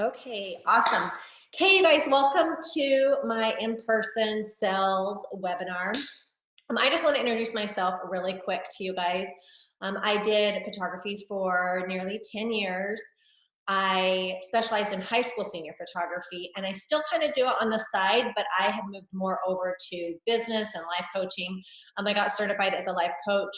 Okay, awesome. Okay, you guys, welcome to my in-person sales webinar. I just want to introduce myself really quick to you guys. I did photography for nearly 10 years. I specialized in high school senior photography, and I still kind of do it on the side, but I have moved more over to business and life coaching. I got certified as a life coach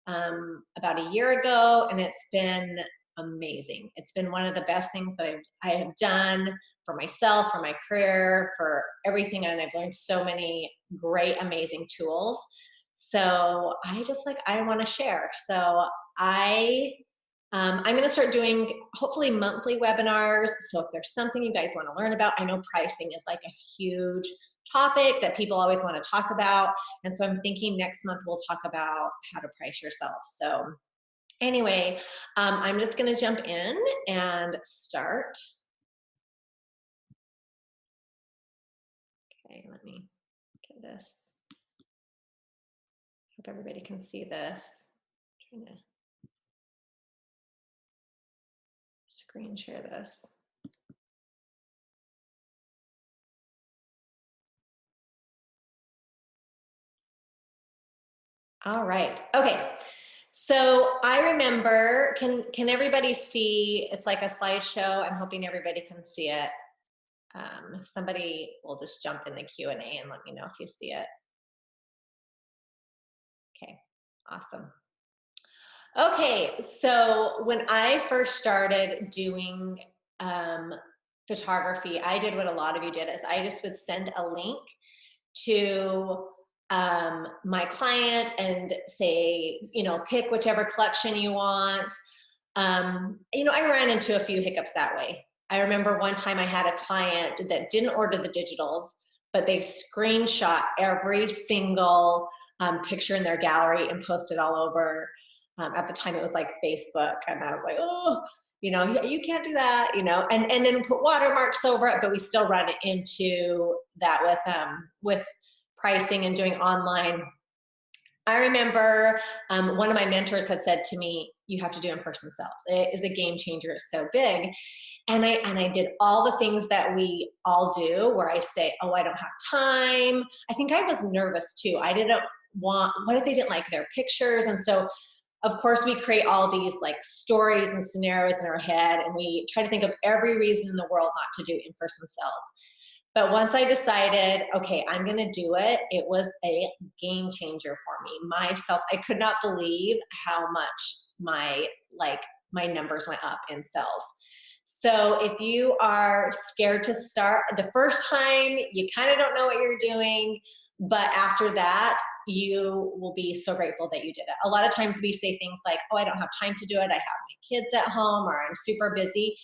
about a year ago, and it's been amazing. It's been one of the best things that I have done for myself, for my career, for everything, and I've learned so many great, amazing tools. So I want to share. So I'm going to start doing hopefully monthly webinars. So if there's something you guys want to learn about, I know pricing is like a huge topic that people always want to talk about. And so I'm thinking next month we'll talk about how to price yourself. So anyway, I'm just going to jump in and start. Okay, let me get this. Hope everybody can see this. I'm trying to screen share this. All right. Okay. So I remember, can everybody see? It's like a slideshow. I'm hoping everybody can see it. Somebody will just jump in the Q&A and let me know if you see it. Okay, awesome. Okay, so when I first started doing photography, I did what a lot of you did, is I just would send a link to my client and say, pick whichever collection you want. I ran into a few hiccups that way. I remember one time I had a client that didn't order the digitals, but they screenshot every single picture in their gallery and posted all over. At the time it was like Facebook, and I was like, oh, you can't do that, and then put watermarks over it, but we still run into that with pricing and doing online. I remember one of my mentors had said to me, you have to do in-person sales. It is a game changer. It's so big. And I did all the things that we all do, where I say, oh, I don't have time. I think I was nervous too. I didn't want, what if they didn't like their pictures? And so of course we create all these like stories and scenarios in our head, and we try to think of every reason in the world not to do in-person sales. But once I decided, okay, I'm going to do it, it was a game changer for me. I could not believe how much my numbers went up in sales. So if you are scared to start the first time, you kind of don't know what you're doing, but after that, you will be so grateful that you did it. A lot of times we say things like, oh, I don't have time to do it. I have my kids at home, or I'm super busy.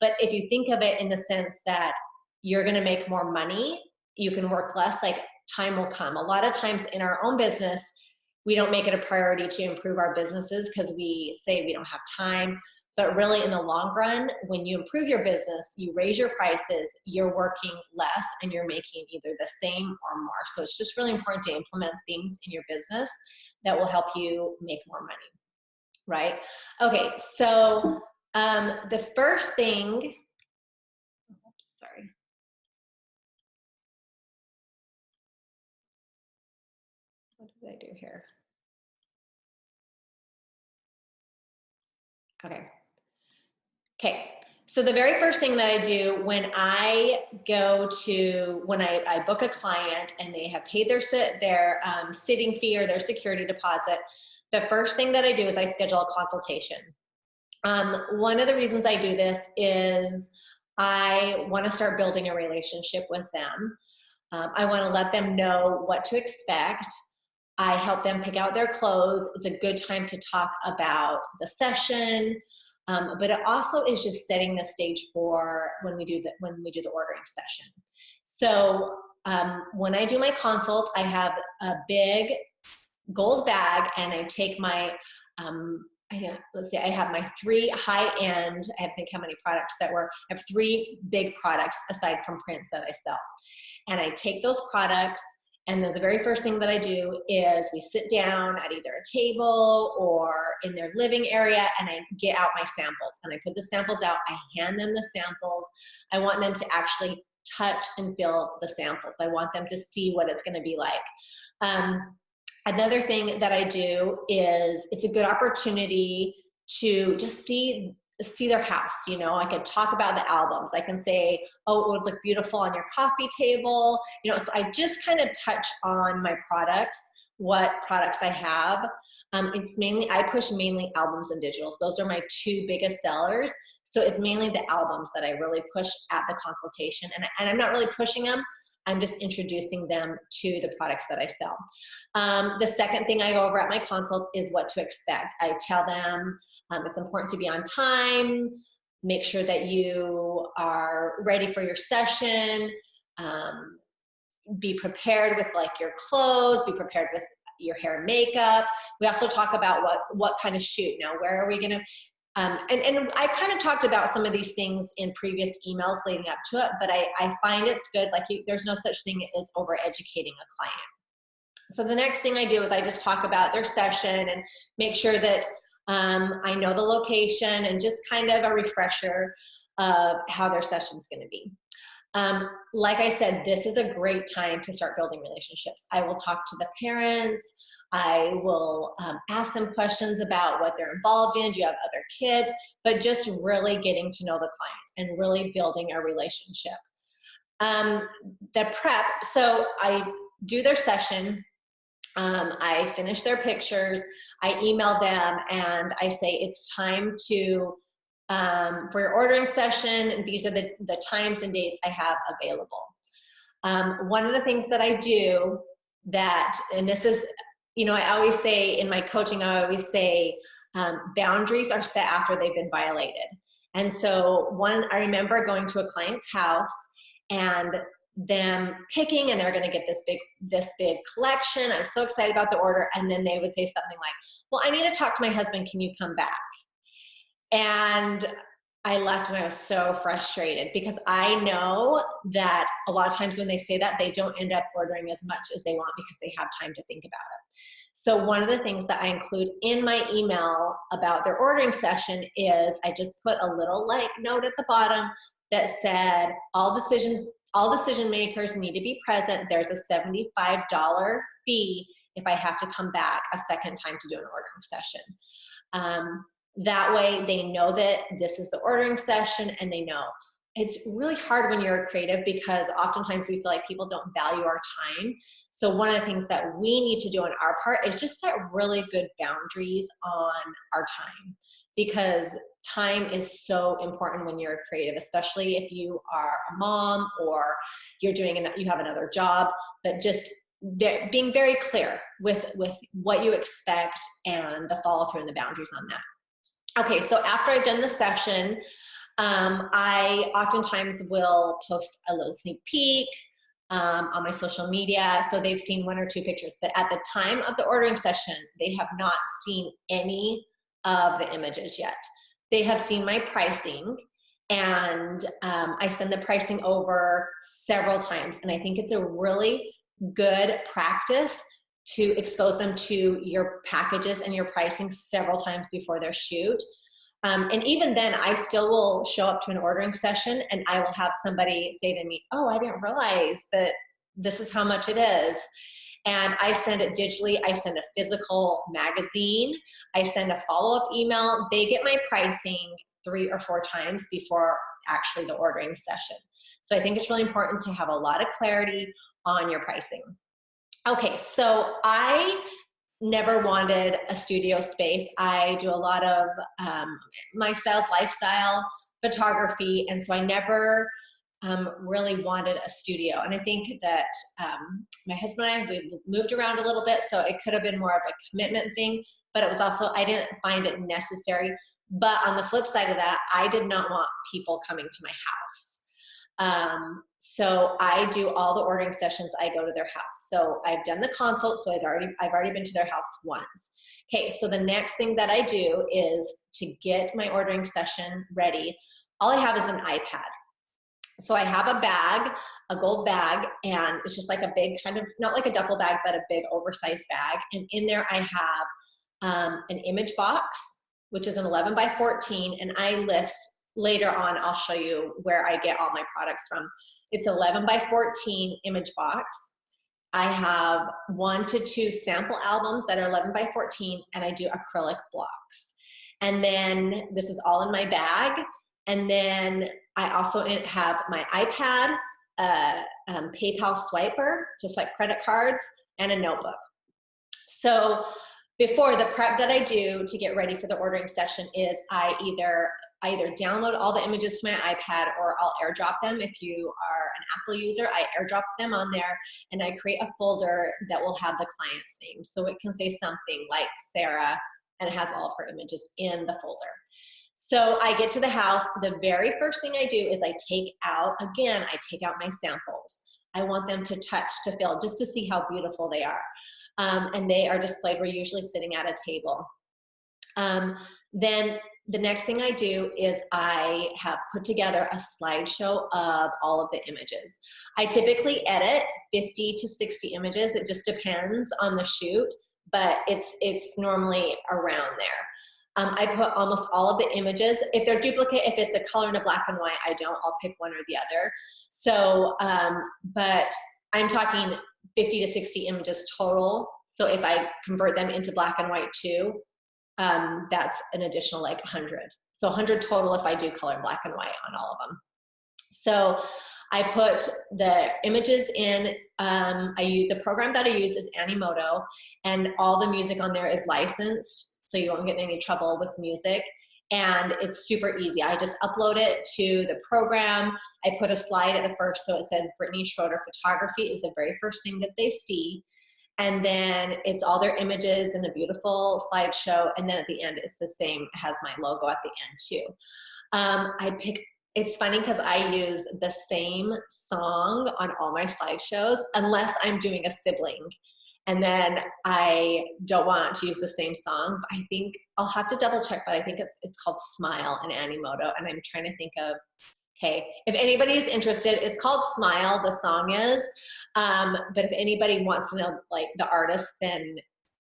But if you think of it in the sense that you're going to make more money, you can work less, like time will come. A lot of times in our own business, we don't make it a priority to improve our businesses because we say we don't have time. But really in the long run, when you improve your business, you raise your prices, you're working less and you're making either the same or more. So it's just really important to implement things in your business that will help you make more money, right? Okay, so the first thing, oops, sorry. What did I do here? Okay. Okay. So the very first thing that I do when I book a client and they have paid their sitting fee or their security deposit, the first thing that I do is I schedule a consultation. One of the reasons I do this is I want to start building a relationship with them. I want to let them know what to expect. I help them pick out their clothes. It's a good time to talk about the session, but it also is just setting the stage for when we do the ordering session. So when I do my consults, I have a big gold bag, and I take my let's see, I have my 3 high-end, I think how many products I have 3 big products aside from prints that I sell. And I take those products And the very first thing that I do is we sit down at either a table or in their living area, and I get out my samples and I put the samples out. I hand them the samples. I want them to actually touch and feel the samples. I want them to see what it's going to be like. Another thing that I do is it's a good opportunity to just see their house. You know, I could talk about the albums. I can say, oh, it would look beautiful on your coffee table. You know, so I just kind of touch on my products, what products I have. It's mainly, I push mainly albums and digitals. Those are my two biggest sellers. So it's mainly the albums that I really push at the consultation. And I'm not really pushing them. I'm just introducing them to the products that I sell. The second thing I go over at my consults is what to expect. I tell them it's important to be on time, make sure that you are ready for your session, be prepared with like your clothes, be prepared with your hair and makeup. We also talk about what kind of shoot. Now, where are we gonna, and I kind of talked about some of these things in previous emails leading up to it, but I find it's good, like there's no such thing as over-educating a client. So the next thing I do is I just talk about their session and make sure that I know the location and just kind of a refresher of how their session's gonna be. Like I said, this is a great time to start building relationships. I will talk to the parents. I will ask them questions about what they're involved in. Do you have other kids? But just really getting to know the clients and really building a relationship. The prep, so I do their session. I finish their pictures. I email them and I say, it's time to, for your ordering session, these are the times and dates I have available. One of the things that I do that, and this is, you know, I always say in my coaching, I always say boundaries are set after they've been violated. And so I remember going to a client's house and them picking, and they're going to get this big collection. I'm so excited about the order. And then they would say something like, well, I need to talk to my husband. Can you come back? And I left and I was so frustrated because I know that a lot of times when they say that, they don't end up ordering as much as they want because they have time to think about it. So one of the things that I include in my email about their ordering session is I just put a little like note at the bottom that said, all decision makers need to be present. There's a $75 fee if I have to come back a second time to do an ordering session. That way they know that this is the ordering session and they know. It's really hard when you're a creative because oftentimes we feel like people don't value our time. So one of the things that we need to do on our part is just set really good boundaries on our time, because time is so important when you're a creative, especially if you are a mom or you have another job, but just being very clear with what you expect and the follow through and the boundaries on that. Okay, so after I've done the session, I oftentimes will post a little sneak peek on my social media, so they've seen one or two pictures. But at the time of the ordering session, they have not seen any of the images yet. They have seen my pricing, and I send the pricing over several times, and I think it's a really good practice to expose them to your packages and your pricing several times before their shoot. And even then, I still will show up to an ordering session and I will have somebody say to me, oh, I didn't realize that this is how much it is. And I send it digitally. I send a physical magazine. I send a follow-up email. They get my pricing 3 or 4 times before actually the ordering session. So I think it's really important to have a lot of clarity on your pricing. Okay, so I never wanted a studio space. I do a lot of my style's lifestyle photography, and so I never really wanted a studio. And I think that my husband and I, we've moved around a little bit, so it could have been more of a commitment thing, but it was also, I didn't find it necessary. But on the flip side of that, I did not want people coming to my house. So I do all the ordering sessions. I go to their house. So I've done the consult. So I've already been to their house once. Okay. So the next thing that I do is to get my ordering session ready. All I have is an iPad. So I have a bag, a gold bag, and it's just like a big kind of, not like a duffel bag, but a big oversized bag. And in there I have an image box, which is an 11 by 14. And I list later on, I'll show you where I get all my products from. It's 11 by 14 image box. I have 1 to 2 sample albums that are 11 by 14, and I do acrylic blocks. And then this is all in my bag. And then I also have my iPad, PayPal swiper to swipe credit cards, and a notebook. So before, the prep that I do to get ready for the ordering session is I either download all the images to my iPad, or I'll airdrop them. If you are an Apple user, I airdrop them on there, and I create a folder that will have the client's name. So it can say something like Sarah, and it has all of her images in the folder. So I get to the house. The very first thing I do is I take out my samples. I want them to touch, to feel, just to see how beautiful they are. And they are displayed. We're usually sitting at a table. Then the next thing I do is I have put together a slideshow of all of the images. I typically edit 50 to 60 images. It just depends on the shoot, but it's normally around there. I put almost all of the images. If they're duplicate, if it's a color and a black and white, I don't. I'll pick one or the other. So, but I'm talking 50 to 60 images total. So if I convert them into black and white too, that's an additional like 100. So 100 total if I do color black and white on all of them. So I put the images in, the program that I use is Animoto, and all the music on there is licensed, so you won't get in any trouble with music. And it's super easy. I just upload it to the program. I put a slide at the first, so it says Brittany Schroeder Photography is the very first thing that they see. And then it's all their images in a beautiful slideshow. And then at the end, it's the same, it has my logo at the end too. It's funny because I use the same song on all my slideshows, unless I'm doing a sibling. And then I don't want to use the same song. But I think I'll have to double check, but I think it's called Smile in Animoto. And I'm trying to think of, okay, if anybody's interested, it's called Smile, the song is. But if anybody wants to know like the artist, then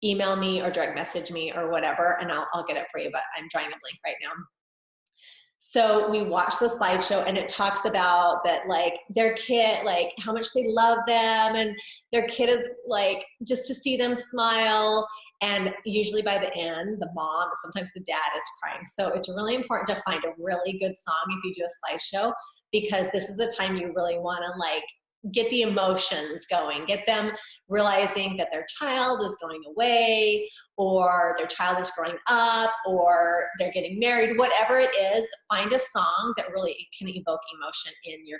email me or direct message me or whatever, and I'll get it for you, but I'm drawing a blank right now. So we watch the slideshow, and it talks about that, like their kid, like how much they love them, and their kid is like, just to see them smile. And usually by the end, the mom, sometimes the dad is crying. So it's really important to find a really good song if you do a slideshow, because this is the time you really want to like get the emotions going, get them realizing that their child is going away, or their child is growing up, or they're getting married, whatever it is. Find a song that really can evoke emotion in your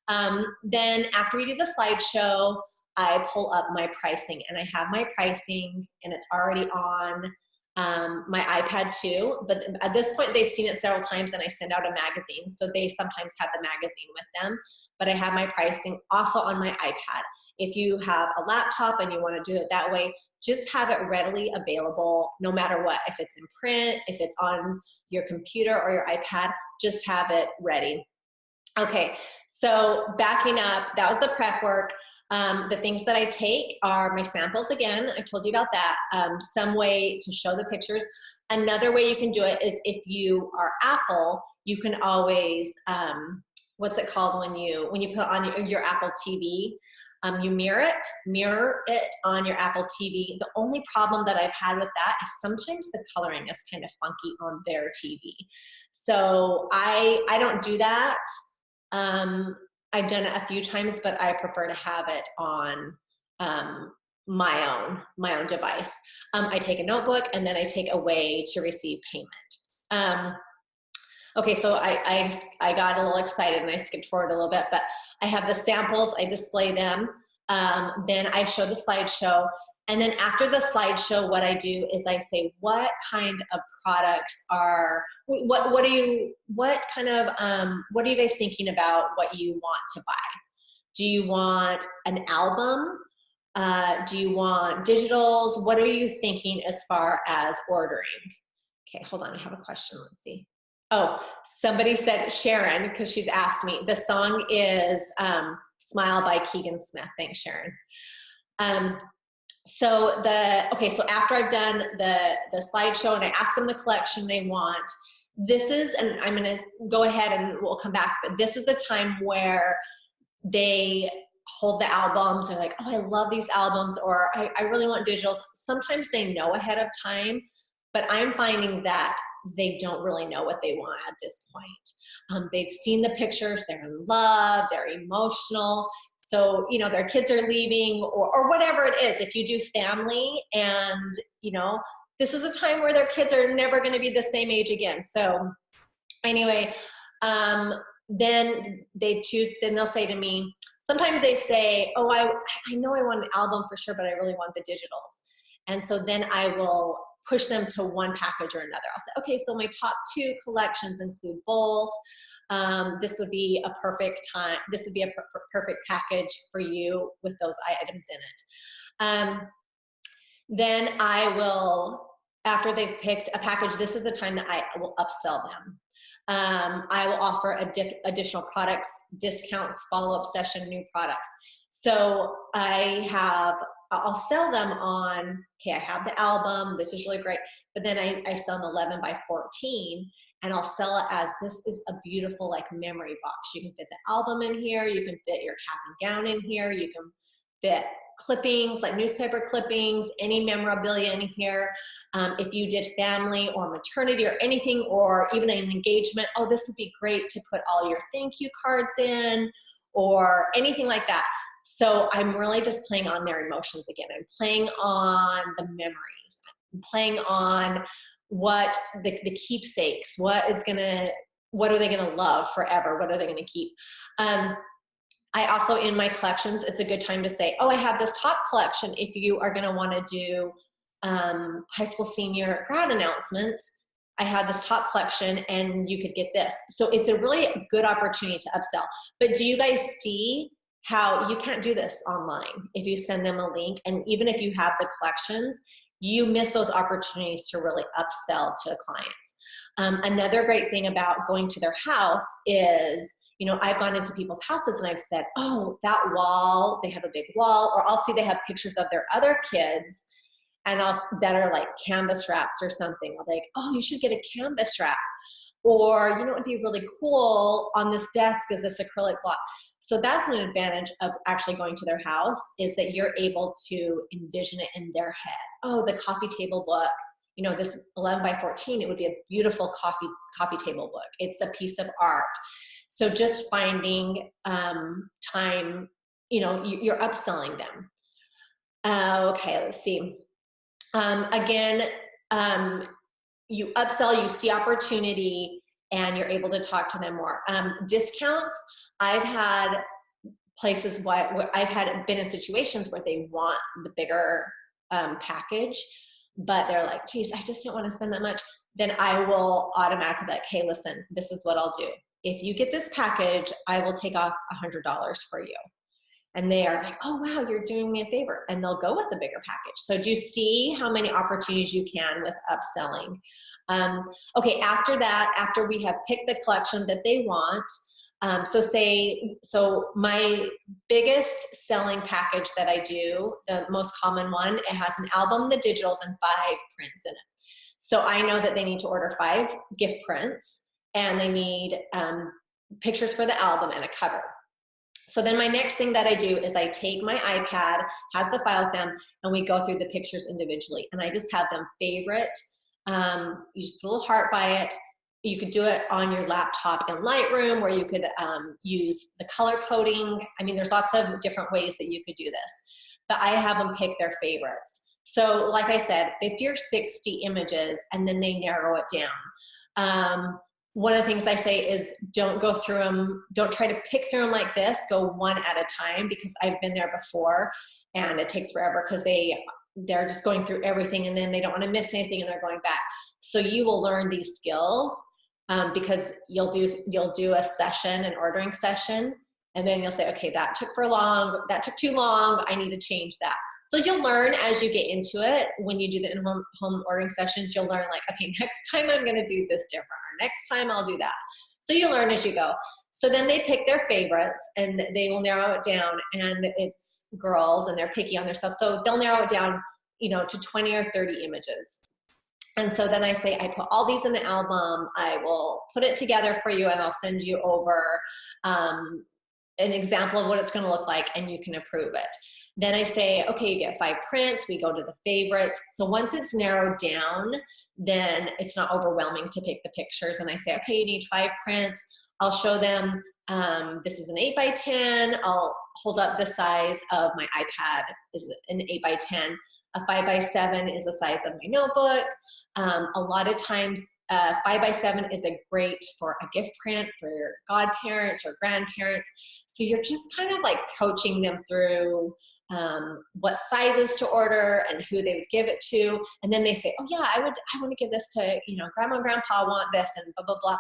clients. Then after we do the slideshow, I pull up my pricing, and I have my pricing, and it's already on my iPad too. But at this point, they've seen it several times, and I send out a magazine, so they sometimes have the magazine with them. But I have my pricing also on my iPad. If you have a laptop and you want to do it that way, just have it readily available no matter what. If it's in print, if it's on your computer or your iPad, just have it ready. Okay, so backing up, that was the prep work. The things that I take are my samples again. I told you about that. Some way to show the pictures. Another way you can do it is if you are Apple, you can always, what's it called when you put on your Apple TV? You mirror it on your Apple TV. The only problem that I've had with that is sometimes the coloring is kind of funky on their TV. So I don't do that. I've done it a few times, but I prefer to have it on my own device. I take a notebook, and then I take a way to receive payment. Okay, so I got a little excited and I skipped forward a little bit, but I have the samples, I display them, then I show the slideshow, and then after the slideshow, what I do is I say, what kind of products are, what are you guys thinking about what you want to buy? Do you want an album? Do you want digitals? What are you thinking as far as ordering? Okay, hold on, I have a question, let's see. Oh, somebody said Sharon, because she's asked me. The song is Smile by Keegan Smith. Thanks, Sharon. So after I've done the slideshow and I ask them the collection they want, this is, and I'm going to go ahead and we'll come back, but this is the time where they hold the albums. They're like, oh, I love these albums, or I really want digitals. Sometimes they know ahead of time, but I'm finding that they don't really know what they want at this point. They've seen the pictures, they're in love, they're emotional. So, you know, their kids are leaving or whatever it is. If you do family and, you know, this is a time where their kids are never going to be the same age again. So anyway, then they choose, then they'll say to me, sometimes they say, oh, I know I want an album for sure, but I really want the digitals. And so then I will push them to one package or another. I'll say, okay, so my top 2 collections include both. This would be a perfect time. This would be a perfect package for you with those items in it. Then I will, after they've picked a package, this is the time that I will upsell them. I will offer additional products, discounts, follow-up session, new products. So I'll sell them on, okay, I have the album, this is really great, but then I sell an 11 by 14, and I'll sell it as, this is a beautiful like memory box. You can fit the album in here, you can fit your cap and gown in here, you can fit clippings, like newspaper clippings, any memorabilia in here. If you did family or maternity or anything, or even an engagement, oh, this would be great to put all your thank you cards in, or anything like that. So I'm really just playing on their emotions again. I'm playing on the memories. I'm playing on what the keepsakes, what are they gonna love forever? What are they gonna keep? I also, in my collections, it's a good time to say, oh, I have this top collection. If you are gonna wanna do high school senior grad announcements, I have this top collection and you could get this. So it's a really good opportunity to upsell. But do you guys see how you can't do this online? If you send them a link, and even if you have the collections, you miss those opportunities to really upsell to clients. Another great thing about going to their house is, you know, I've gone into people's houses and I've said, oh, that wall, they have a big wall, or I'll see they have pictures of their other kids and that are like canvas wraps or something. I'll be like, oh, you should get a canvas wrap. Or, you know, it would be really cool on this desk is this acrylic block. So that's an advantage of actually going to their house, is that you're able to envision it in their head. Oh, the coffee table book, you know, this 11 by 14, it would be a beautiful coffee table book. It's a piece of art. So just finding time, you know, you're upselling them. Okay, let's see. Again, you upsell, you see opportunity, and you're able to talk to them more. Discounts, I've had places where I've been in situations where they want the bigger package, but they're like, geez, I just don't want to spend that much. Then I will automatically be like, hey, listen, this is what I'll do. If you get this package, I will take off $100 for you. And they are like, oh, wow, you're doing me a favor. And they'll go with the bigger package. So do you see how many opportunities you can with upselling? Okay, after that, after we have picked the collection that they want, so my biggest selling package that I do, the most common one, it has an album, the digitals, and 5 prints in it. So I know that they need to order 5 gift prints, and they need pictures for the album and a cover. So then my next thing that I do is I take my iPad, has the file with them, and we go through the pictures individually. And I just have them favorite. You just put a little heart by it. You could do it on your laptop in Lightroom, where you could use the color coding. I mean, there's lots of different ways that you could do this. But I have them pick their favorites. So like I said, 50 or 60 images, and then they narrow it down. One of the things I say is don't go through them, don't try to pick through them like this, go one at a time, because I've been there before and it takes forever because they're just going through everything and then they don't want to miss anything and they're going back. So you will learn these skills because you'll do a session, an ordering session, and then you'll say, okay, that took too long, I need to change that. So you'll learn as you get into it. When you do the in-home ordering sessions, you'll learn like, okay, next time I'm going to do this different, or next time I'll do that. So you learn as you go. So then they pick their favorites and they will narrow it down, and it's girls and they're picky on their stuff. So they'll narrow it down, you know, to 20 or 30 images. And so then I say, I put all these in the album. I will put it together for you and I'll send you over an example of what it's going to look like, and you can approve it. Then I say, okay, you get 5 prints. We go to the favorites. So once it's narrowed down, then it's not overwhelming to pick the pictures. And I say, okay, you need 5 prints. I'll show them, this is an 8x10. I'll hold up the size of my iPad is an 8x10. A 5x7 is the size of my notebook. A lot of times, 5x7 is a great for a gift print for your godparents or grandparents. So you're just kind of like coaching them through what sizes to order and who they would give it to. And then they say, oh yeah, I want to give this to, you know, grandma and grandpa want this, and blah, blah, blah.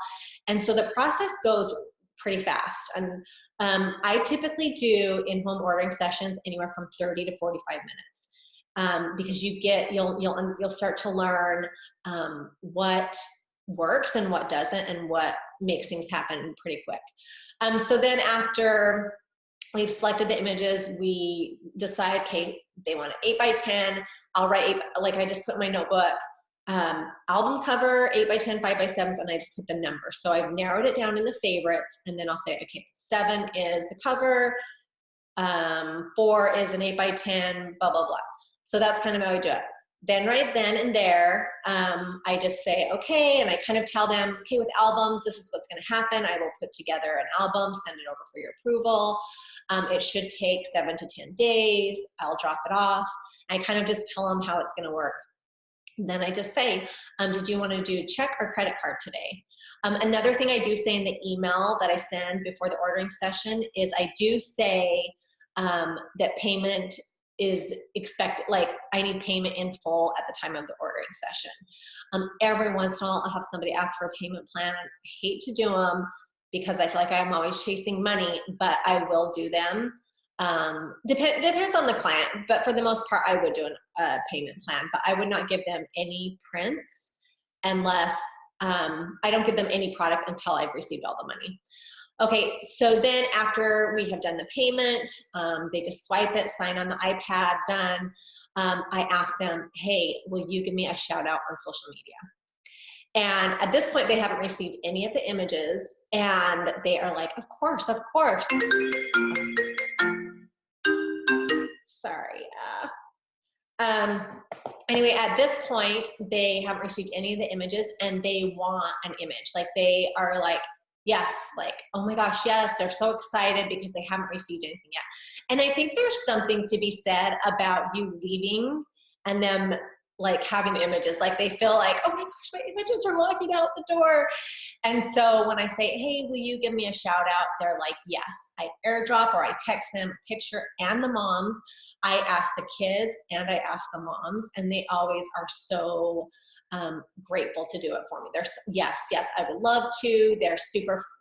And so the process goes pretty fast. And I typically do in-home ordering sessions anywhere from 30 to 45 minutes. Because you'll start to learn what works and what doesn't, and what makes things happen pretty quick. So then after we've selected the images, we decide, okay, they want an 8x10. I'll write, like I just put in my notebook, album cover, 8x10, 5x7s, and I just put the number. So I've narrowed it down in the favorites, and then I'll say, okay, 7 is the cover, 4 is an 8x10, blah, blah, blah. So that's kind of how I do it. Then right then and there, I just say, okay, and I kind of tell them, okay, with albums, this is what's going to happen. I will put together an album, send it over for your approval. It should take 7 to 10 days. I'll drop it off. I kind of just tell them how it's going to work. Then I just say, did you want to do check or credit card today? Another thing I do say in the email that I send before the ordering session is I do say that payment is expected, like I need payment in full at the time of the ordering session. Every once in a while I'll have somebody ask for a payment plan. I hate to do them because I feel like I'm always chasing money, but I will do them. Depends on the client, but for the most part I would do a payment plan, but I would not give them any prints unless I don't give them any product until I've received all the money. Okay, so then after we have done the payment, they just swipe it, sign on the iPad, done. I ask them, hey, will you give me a shout out on social media? And at this point, they haven't received any of the images, and they are like, of course, of course. Sorry. Anyway, at this point, they haven't received any of the images, and they want an image. Like they are like, yes, like, oh my gosh, yes, they're so excited because they haven't received anything yet. And I think there's something to be said about you leaving and them like having images. Like they feel like, oh my gosh, my images are walking out the door. And so when I say, hey, will you give me a shout out? They're like, yes. I airdrop or I text them a picture and the moms. I ask the kids and I ask the moms, and they always are so grateful to do it for me. They're yes, I would love to. They're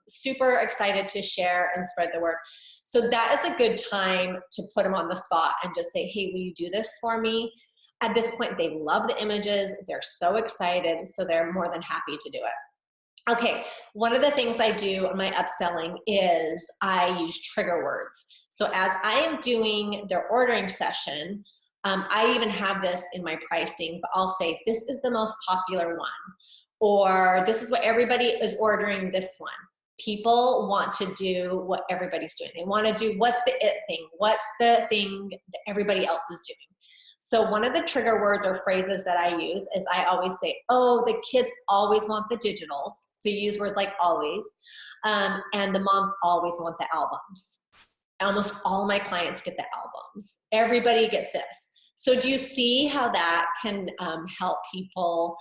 super excited to share and spread the word. So that is a good time to put them on the spot and just say, hey, will you do this for me? At this point, they love the images. They're so excited. So they're more than happy to do it. Okay, one of the things I do in my upselling is I use trigger words. So as I am doing their ordering session, I even have this in my pricing, but I'll say, this is the most popular one, or this is what everybody is ordering this one. People want to do what everybody's doing. They want to do what's the it thing, what's the thing that everybody else is doing. So one of the trigger words or phrases that I use is I always say, oh, the kids always want the digitals. So you use words like always, and the moms always want the albums. Almost all my clients get the albums. Everybody gets this. So do you see how that can help people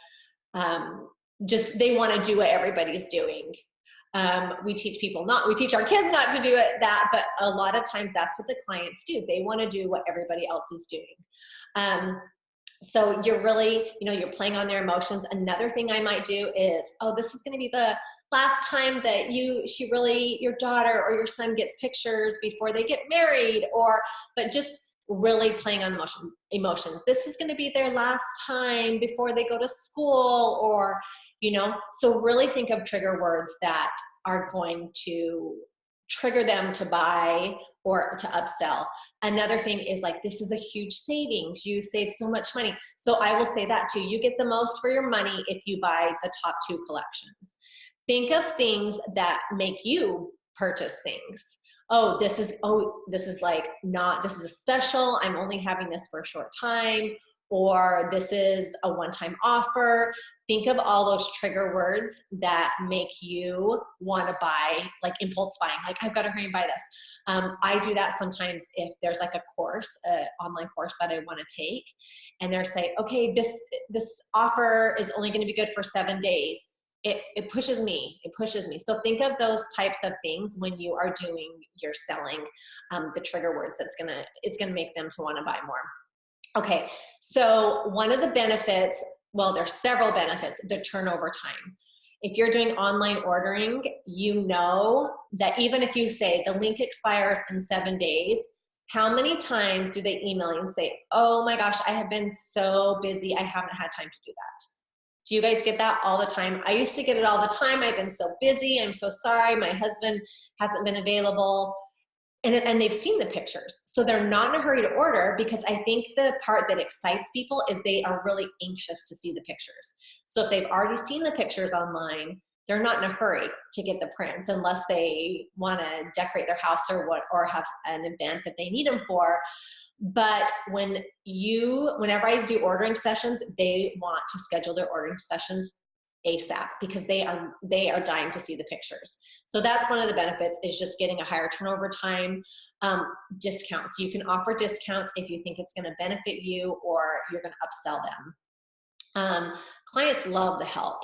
they want to do what everybody's doing. We teach our kids not to do that, but a lot of times that's what the clients do. They want to do what everybody else is doing. So you're really, you're playing on their emotions. Another thing I might do is, oh, this is going to be the last time that your daughter or your son gets pictures before they get married, but just really playing on emotions. This is going to be their last time before they go to school, or, so really think of trigger words that are going to trigger them to buy or to upsell. Another thing is like, this is a huge savings. You save so much money. So I will say that too. You get the most for your money if you buy the top 2 collections. Think of things that make you purchase things. This is a special. I'm only having this for a short time, or this is a one-time offer. Think of all those trigger words that make you want to buy, like impulse buying, like I've got to hurry and buy this. I do that sometimes if there's like a course, an online course that I want to take, and they're saying, okay, this offer is only going to be good for 7 days. It pushes me. So think of those types of things when you are doing your selling, the trigger words it's gonna make them to want to buy more. Okay, so one of the benefits, well, there's several benefits, the turnover time. If you're doing online ordering, you know that even if you say the link expires in 7 days, how many times do they email you and say, oh my gosh, I have been so busy, I haven't had time to do that. Do you guys get that all the time? I used to get it all the time. I've been so busy. I'm so sorry. My husband hasn't been available. And they've seen the pictures. So they're not in a hurry to order, because I think the part that excites people is they are really anxious to see the pictures. So if they've already seen the pictures online, they're not in a hurry to get the prints unless they want to decorate their house or have an event that they need them for. But whenever I do ordering sessions, they want to schedule their ordering sessions ASAP, because they are dying to see the pictures. So that's one of the benefits, is just getting a higher turnover time. Discounts. You can offer discounts if you think it's going to benefit you or you're going to upsell them. Clients love the help.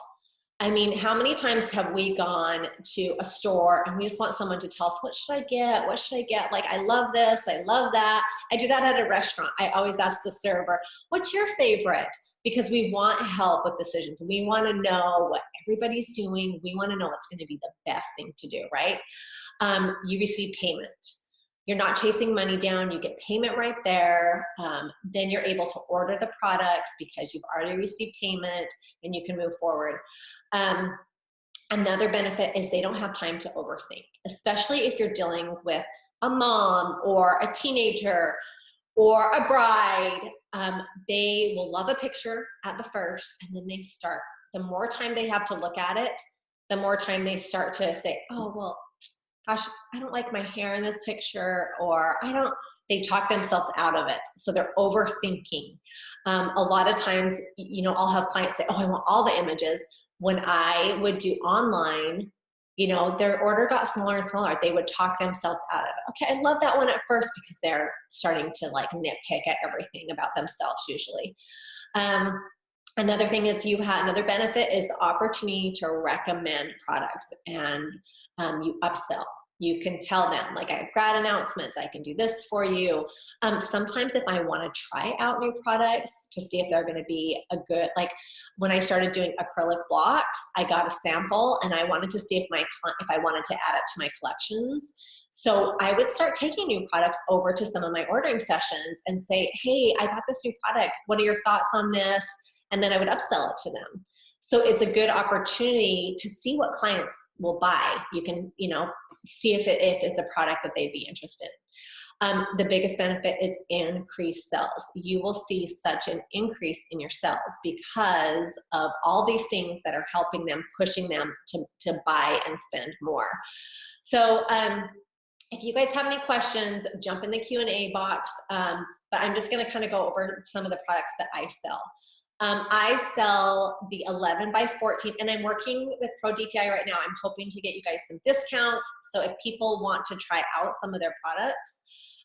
I mean, how many times have we gone to a store and we just want someone to tell us, what should I get? What should I get? Like, I love this, I love that. I do that at a restaurant. I always ask the server, what's your favorite? Because we want help with decisions. We want to know what everybody's doing. We want to know what's going to be the best thing to do, right? You receive payment. You're not chasing money down. You get payment right there. Then you're able to order the products because you've already received payment, and you can move forward. Another benefit is they don't have time to overthink, especially if you're dealing with a mom or a teenager or a bride. They will love a picture at the first, and then they start. The more time they have to look at it, the more time they start to say, oh, well, gosh, I don't like my hair in this picture, or they talk themselves out of it. So they're overthinking. A lot of times, I'll have clients say, oh, I want all the images. When I would do online, their order got smaller and smaller. They would talk themselves out of it. Okay, I love that one at first, because they're starting to like nitpick at everything about themselves usually. Another thing is another benefit is the opportunity to recommend products, and you upsell. You can tell them, like, I've got announcements, I can do this for you. Sometimes if I want to try out new products to see if they're going to be a good, like when I started doing acrylic blocks, I got a sample and I wanted to see if I wanted to add it to my collections. So I would start taking new products over to some of my ordering sessions and say, hey, I got this new product. What are your thoughts on this? And then I would upsell it to them. So it's a good opportunity to see what clients will buy. You can, see if it's a product that they'd be interested in. The biggest benefit is increased sales. You will see such an increase in your sales because of all these things that are helping them, pushing them to buy and spend more. So if you guys have any questions, jump in the Q&A box. But I'm just going to kind of go over some of the products that I sell. I sell the 11 by 14, and I'm working with Pro DPI right now. I'm hoping to get you guys some discounts. So if people want to try out some of their products,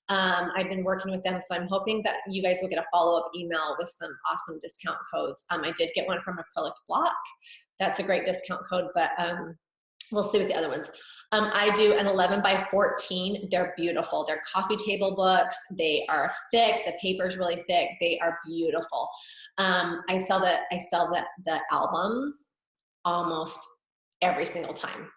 I've been working with them. So I'm hoping that you guys will get a follow-up email with some awesome discount codes. I did get one from Acrylic Block. That's a great discount code, but we'll see with the other ones. I do an 11 by 14. They're beautiful. They're coffee table books. They are thick. The paper's really thick. They are beautiful. I sell the albums almost every single time.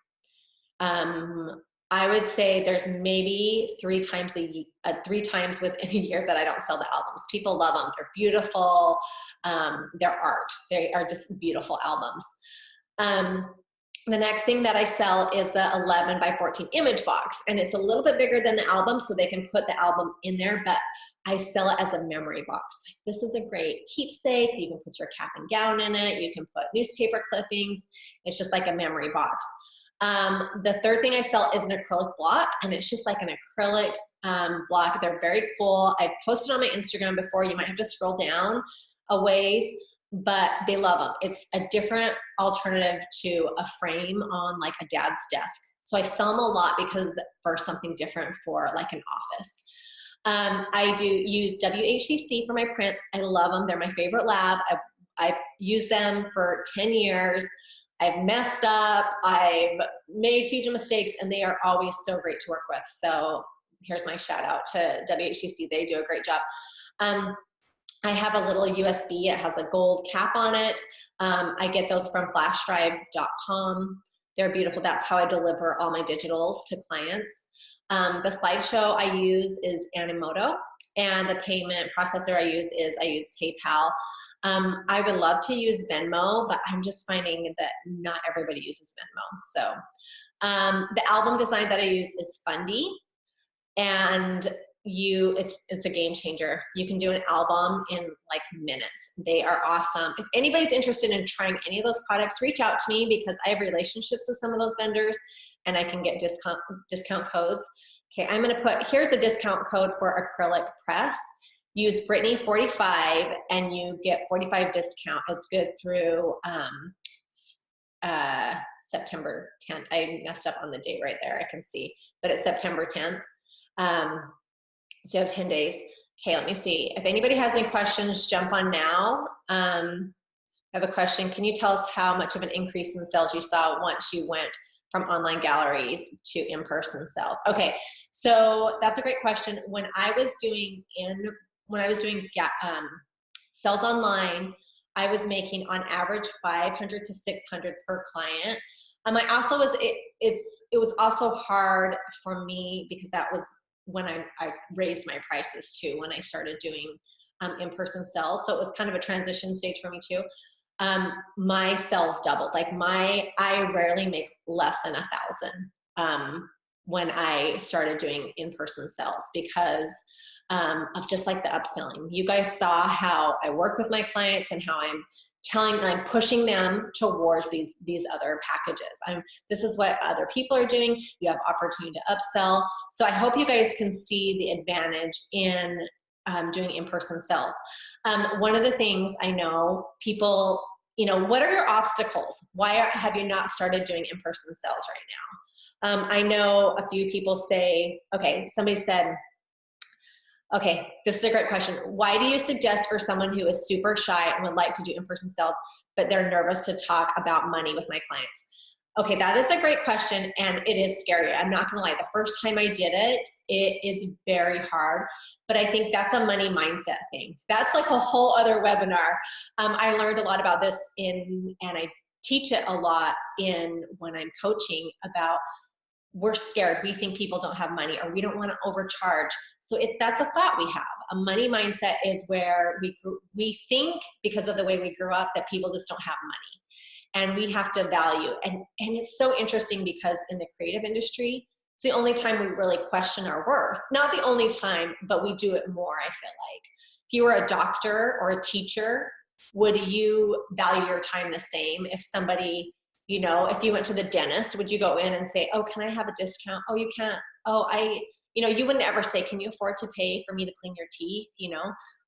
I would say there's maybe 3 times within a year that I don't sell the albums. People love them. They're beautiful. They're art. They are just beautiful albums. Um, the next thing that I sell is the 11 by 14 image box, and it's a little bit bigger than the album, so they can put the album in there, but I sell it as a memory box. This is a great keepsake. You can put your cap and gown in it. You can put newspaper clippings. It's just like a memory box. The third thing I sell is an acrylic block, and it's just like an acrylic block. They're very cool. I've posted on my Instagram before. You might have to scroll down a ways, but they love them. It's a different alternative to a frame on like a dad's desk. So I sell them a lot because for something different for like an office. I do use WHCC for my prints. I love them. They're my favorite lab. I've used them for 10 years. I've messed up. I've made huge mistakes, and they are always so great to work with. So here's my shout out to WHCC. They do a great job. I have a little USB. It has a gold cap on it. I get those from flashdrive.com. They're beautiful. That's how I deliver all my digitals to clients. The slideshow I use is Animoto, and the payment processor I use PayPal. I would love to use Venmo, but I'm just finding that not everybody uses Venmo. So the album design that I use is Fundy, and it's a game changer. You can do an album in like minutes. They are awesome. If anybody's interested in trying any of those products, reach out to me because I have relationships with some of those vendors and I can get discount codes. Okay, I'm gonna here's a discount code for acrylic press. Use Brittany 45 and you get 45 discount. It's good through September 10th. I messed up on the date right there, I can see, but it's September 10th. So you have 10 days. Okay, let me see. If anybody has any questions, jump on now. I have a question. Can you tell us how much of an increase in sales you saw once you went from online galleries to in-person sales? Okay, so that's a great question. When I was doing sales online, I was making on average 500 to 600 per client. I also it was also hard for me because that was when I raised my prices too, when I started doing in-person sales. So it was kind of a transition stage for me too. My sales doubled. Like I rarely make less than 1,000 when I started doing in-person sales because of just like the upselling. You guys saw how I work with my clients and how I'm pushing them towards these other packages. This is what other people are doing. You have opportunity to upsell. So I hope you guys can see the advantage in doing in-person sales. One of the things I know people, what are your obstacles? Why have you not started doing in-person sales right now? I know a few people say, okay, somebody said, okay, this is a great question. Why do you suggest for someone who is super shy and would like to do in-person sales, but they're nervous to talk about money with my clients? Okay, that is a great question, and it is scary. I'm not gonna lie, the first time I did it, it is very hard, but I think that's a money mindset thing. That's like a whole other webinar. I learned a lot about this and I teach it a lot when I'm coaching about we're scared. We think people don't have money or we don't want to overcharge. So that's a thought we have. A money mindset is where we think because of the way we grew up that people just don't have money and we have to value. And it's so interesting because in the creative industry, it's the only time we really question our worth. Not the only time, but we do it more, I feel like. If you were a doctor or a teacher, would you value your time the same if somebody, if you went to the dentist, would you go in and say, oh, can I have a discount? Oh, you can't. Oh, you wouldn't ever say, can you afford to pay for me to clean your teeth?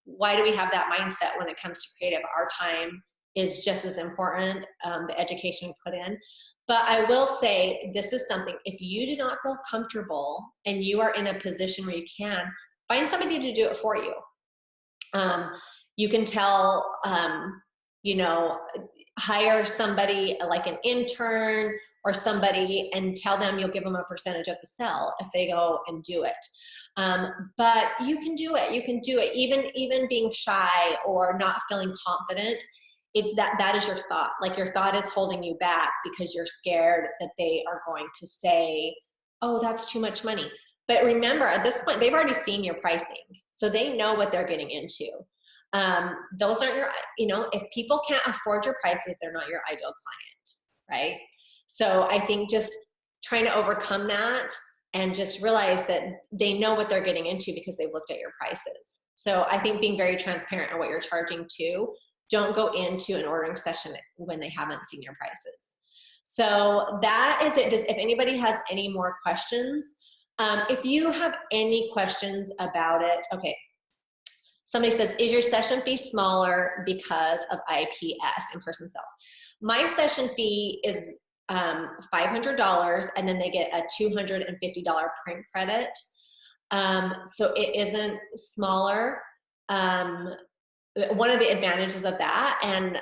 Why do we have that mindset when it comes to creative? Our time is just as important, the education we put in. But I will say, this is something, if you do not feel comfortable and you are in a position where you can, find somebody to do it for you. You can tell, hire somebody like an intern or somebody and tell them you'll give them a percentage of the sale if they go and do it. But you can do it. You can do it. Even being shy or not feeling confident, that is your thought. Like your thought is holding you back because you're scared that they are going to say oh, that's too much money. But remember, at this point, they've already seen your pricing, so they know what they're getting into. Those aren't your, if people can't afford your prices, they're not your ideal client, right? So I think just trying to overcome that and just realize that they know what they're getting into because they've looked at your prices. So I think being very transparent on what you're charging too. Don't go into an ordering session when they haven't seen your prices. So that is it. If anybody has any more questions, if you have any questions about it, okay. Somebody says, is your session fee smaller because of IPS, in-person sales? My session fee is $500, and then they get a $250 print credit. So it isn't smaller. One of the advantages of that, and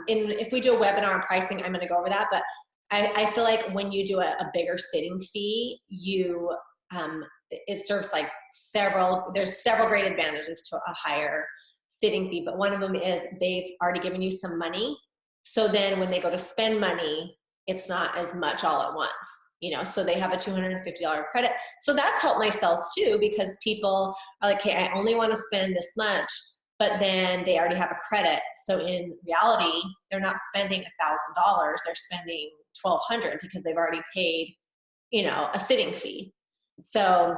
if we do a webinar on pricing, I'm going to go over that, but I feel like when you do a bigger sitting fee, it serves like there's several great advantages to a higher sitting fee, but one of them is they've already given you some money. So then when they go to spend money, it's not as much all at once, so they have a $250 credit. So that's helped my sales too, because people are like, hey, I only want to spend this much, but then they already have a credit. So in reality, they're not spending $1,000, they're spending $1,200 because they've already paid, a sitting fee. So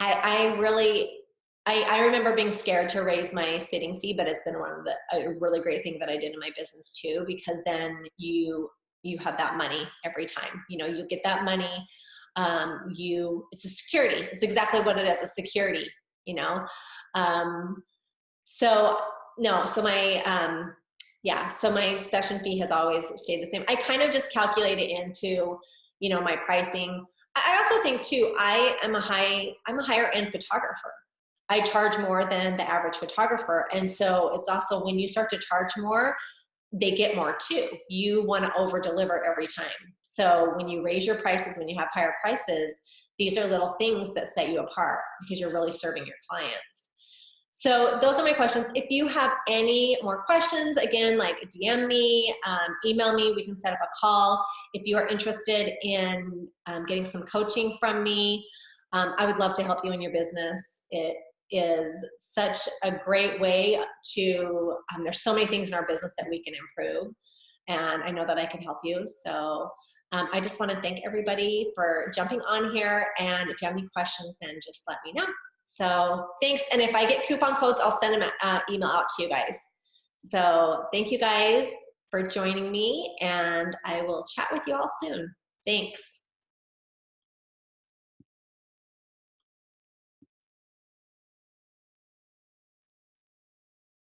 I remember being scared to raise my sitting fee, but it's been a really great thing that I did in my business too, because then you have that money every time. You get that money. It's a security. It's exactly what it is, a security. So my session fee has always stayed the same. I kind of just calculate it into, my pricing. I also think too, I'm a higher end photographer. I charge more than the average photographer. And so it's also, when you start to charge more, they get more too. You want to over deliver every time. So when you raise your prices, when you have higher prices, these are little things that set you apart because you're really serving your clients. So those are my questions. If you have any more questions, again, like DM me, email me, we can set up a call. If you are interested in getting some coaching from me, I would love to help you in your business. It is such a great way to, there's so many things in our business that we can improve, and I know that I can help you. So I just want to thank everybody for jumping on here, and if you have any questions, then just let me know. So thanks, and if I get coupon codes, I'll send them an email out to you guys. So thank you guys for joining me, and I will chat with you all soon. Thanks.